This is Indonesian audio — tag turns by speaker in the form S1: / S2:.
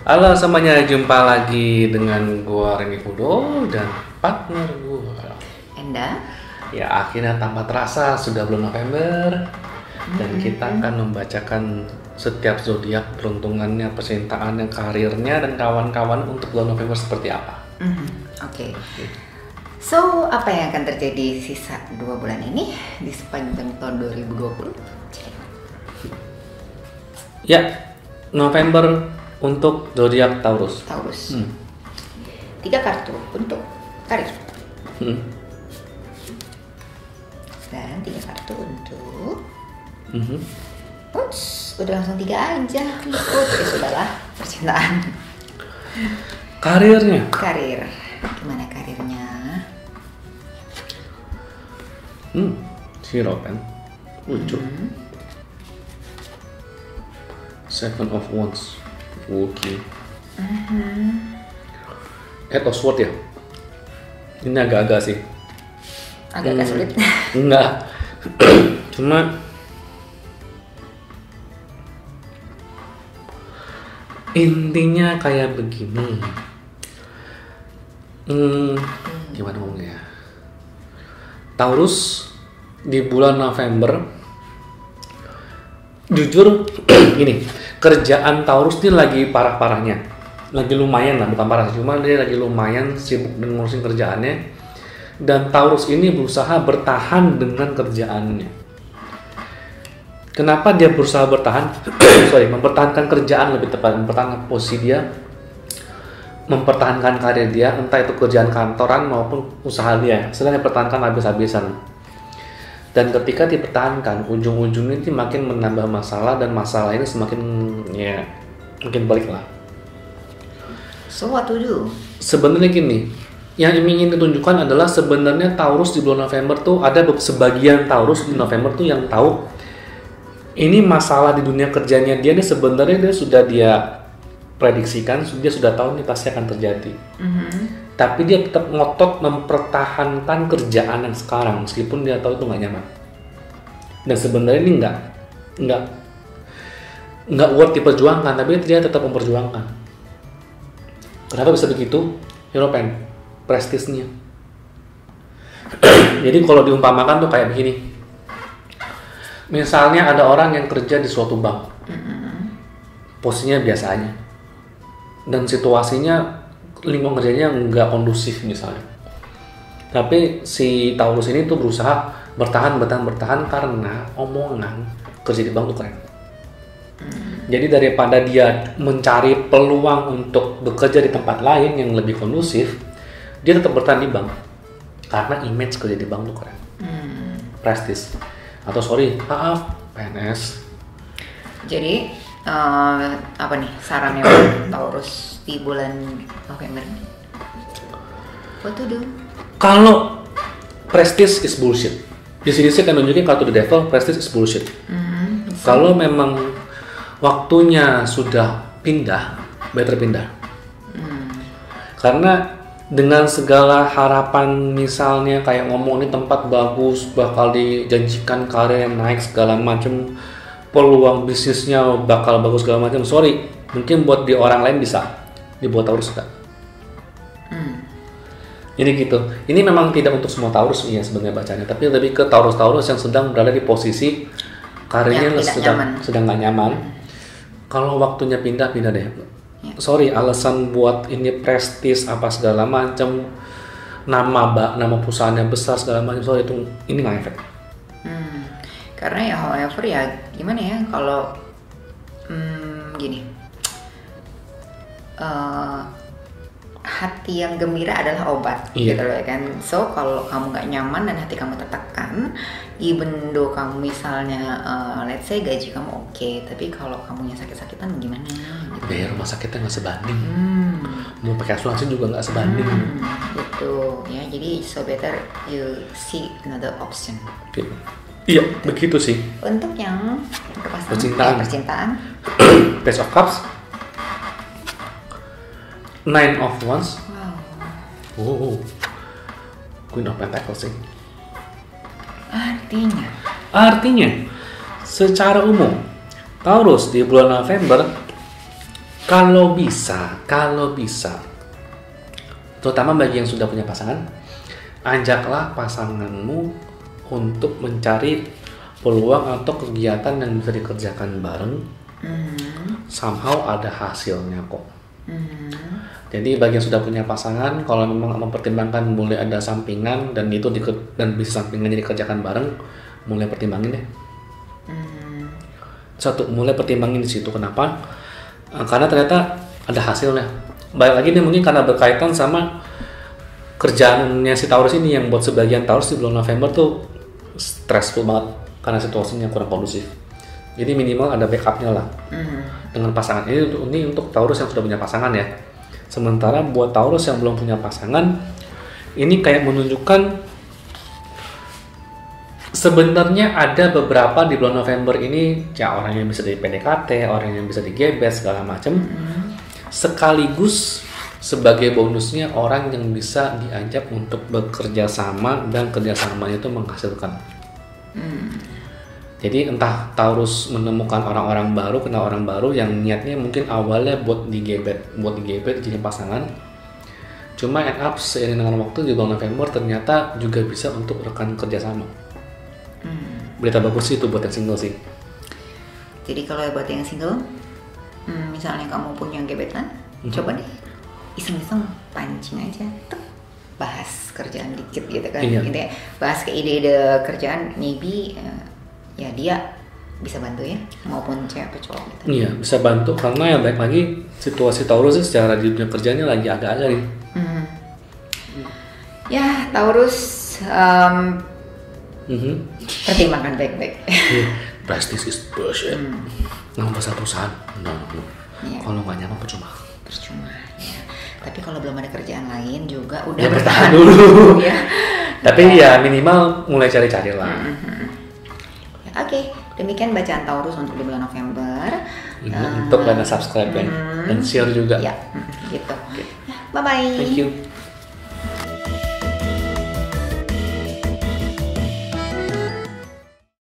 S1: Halo semuanya, jumpa lagi dengan gua Reni Fudo dan partner gua.
S2: Enda?
S1: Ya akhirnya tanpa terasa sudah bulan November dan kita akan membacakan setiap zodiak, peruntungannya, percintaannya, karirnya dan kawan-kawan untuk bulan November seperti apa.
S2: Oke. So, apa yang akan terjadi sisa 2 bulan ini di sepanjang tahun 2020?
S1: Ya, November untuk zodiak Taurus.
S2: Taurus. 3 kartu untuk karir. Dan 3 kartu untuk Uts, udah langsung 3 aja. Ya sudahlah, percintaan.
S1: Karirnya.
S2: Karir. Gimana karirnya?
S1: Hierophant. Lucu. Seven of Wands. Oke. Eight of Swords ya. Ini agak-agak sih.
S2: Agak-agak sulit.
S1: Enggak. Cuma intinya kayak begini. Gimana ngomongnya? Taurus di bulan November, jujur gini, kerjaan Taurus ini lagi parah-parahnya, lagi lumayan lah, bukan parah, cuma dia lagi lumayan sibuk dengan ngurusin kerjaannya. Dan Taurus ini berusaha bertahan dengan kerjaannya. Kenapa dia berusaha bertahan? Mempertahankan kerjaan lebih tepat, mempertahankan posisi dia, mempertahankan karir dia, entah itu kerjaan kantoran maupun usaha dia, sedang dipertahankan habis-habisan. Dan ketika dipertahankan, ujung-ujungnya ini makin menambah masalah dan masalah ini semakin mungkin balik lah.
S2: So what to do?
S1: Sebenarnya gini, yang ingin ditunjukkan adalah sebenarnya Taurus di bulan November tuh ada sebagian Taurus di November tuh yang tahu ini masalah di dunia kerjanya dia nih sebenarnya dia sudah prediksikan, dia sudah tahu ini pasti akan terjadi. Tapi dia tetap ngotot mempertahankan kerjaan yang sekarang meskipun dia tahu itu nggak nyaman. Dan sebenarnya ini nggak worth diperjuangkan, tapi dia tetap memperjuangkan. Kenapa bisa begitu? Hierophant, prestisnya. Jadi kalau diumpamakan tuh kayak begini. Misalnya ada orang yang kerja di suatu bank, posisinya biasa aja, dan situasinya lingkungan kerjanya nggak kondusif misalnya. Tapi si Taurus ini tuh berusaha bertahan karena omongan kerja di bank tuh keren. Jadi daripada dia mencari peluang untuk bekerja di tempat lain yang lebih kondusif, dia tetap bertahan di bank karena image kerja di bank tuh keren. Prestis. Atau PNS.
S2: Jadi apa nih sarannya buat Taurus di bulan November? What to do?
S1: Kalau prestige is bullshit. Di sini sih kan nunjukin kartu the devil, prestige is bullshit. Kalau memang waktunya sudah pindah, better pindah. Karena dengan segala harapan misalnya kayak ngomong ini tempat bagus, bakal dijanjikan karir yang naik segala macam, peluang bisnisnya bakal bagus segala macam. Sorry, mungkin buat di orang lain bisa, dibuat Taurus enggak. Jadi gitu. Ini memang tidak untuk semua Taurus ya sebenarnya bacanya, tapi lebih ke Taurus yang sedang berada di posisi karirnya sedang nggak nyaman. Kalau waktunya pindah deh. Sorry, alasan buat ini prestis apa segala macam, nama perusahaannya besar segala macam, sorry itu ini nggak efek.
S2: Karena ya however ya gimana ya kalau gini, hati yang gembira adalah obat, gitu loh ya kan. So kalau kamu nggak nyaman dan hati kamu tertekan, even though kamu misalnya let's say gaji kamu oke, tapi kalau kamunya sakit-sakitan gimana? Gitu.
S1: Biaya rumah sakitnya nggak sebanding, mau pakai asuransi juga nggak sebanding.
S2: Gitu ya, jadi so better you see another option.
S1: Iya, begitu sih.
S2: Untuk yang percintaan.
S1: Page of Cups, Nine of Wands. Wow. Queen of Pentacles sih.
S2: Artinya
S1: secara umum Taurus di bulan November Kalau bisa, terutama bagi yang sudah punya pasangan, ajaklah pasanganmu untuk mencari peluang atau kegiatan yang bisa dikerjakan bareng. Somehow ada hasilnya kok. Jadi bagi yang sudah punya pasangan, kalau memang mempertimbangkan mulai ada sampingan dan itu dan bisa sampingannya dikerjakan bareng, mulai pertimbangin deh. Satu, mulai pertimbangin di situ. Kenapa? Karena ternyata ada hasilnya. Balik lagi nih, mungkin karena berkaitan sama kerjaannya si Taurus ini, yang buat sebagian Taurus di bulan November tuh stressful banget karena situasinya kurang kondusif. Jadi minimal ada backupnya lah dengan pasangan. Ini untuk Taurus yang sudah punya pasangan ya. Sementara buat Taurus yang belum punya pasangan, ini kayak menunjukkan sebenarnya ada beberapa di bulan November ini ya, orang yang bisa di PDKT, orang yang bisa digebet segala macam. Sekaligus sebagai bonusnya orang yang bisa diajak untuk bekerja sama dan kerjasamanya itu menghasilkan. Jadi entah Taurus menemukan orang-orang baru, kenal orang baru yang niatnya mungkin awalnya buat digebet jadi pasangan. Cuma end up seiring dengan waktu di bulan November ternyata juga bisa untuk rekan kerjasama. Berita bagus sih itu buat yang single sih.
S2: Jadi kalau buat yang single, misalnya kamu punya gebetan, coba deh iseng-iseng pancing aja, bahas kerjaan dikit gitu kan.
S1: Iya.
S2: Gitu ya. Bahas ke ide-ide kerjaan, maybe ya dia bisa bantu ya, maupun cewek atau cowok gitu.
S1: Iya, bisa bantu karena ya baik lagi situasi Taurus sih secara di dunia kerjanya lagi agak-agak nih.
S2: Ya Taurus, pertimbangkan baik-baik.
S1: Prestige is bullshit. Nama besar perusahaan.
S2: Iya.
S1: Kalau nggak nyaman percuma.
S2: Ya. Tapi kalau belum ada kerjaan lain juga udah
S1: Ya,
S2: bertahan
S1: dulu.
S2: ya.
S1: Tapi ya minimal mulai cari-cari lah.
S2: Oke, demikian bacaan Taurus untuk di bulan November.
S1: Untuk kalian subscribe dan share juga.
S2: Ya, gitu. Ya, bye-bye.
S1: Thank you.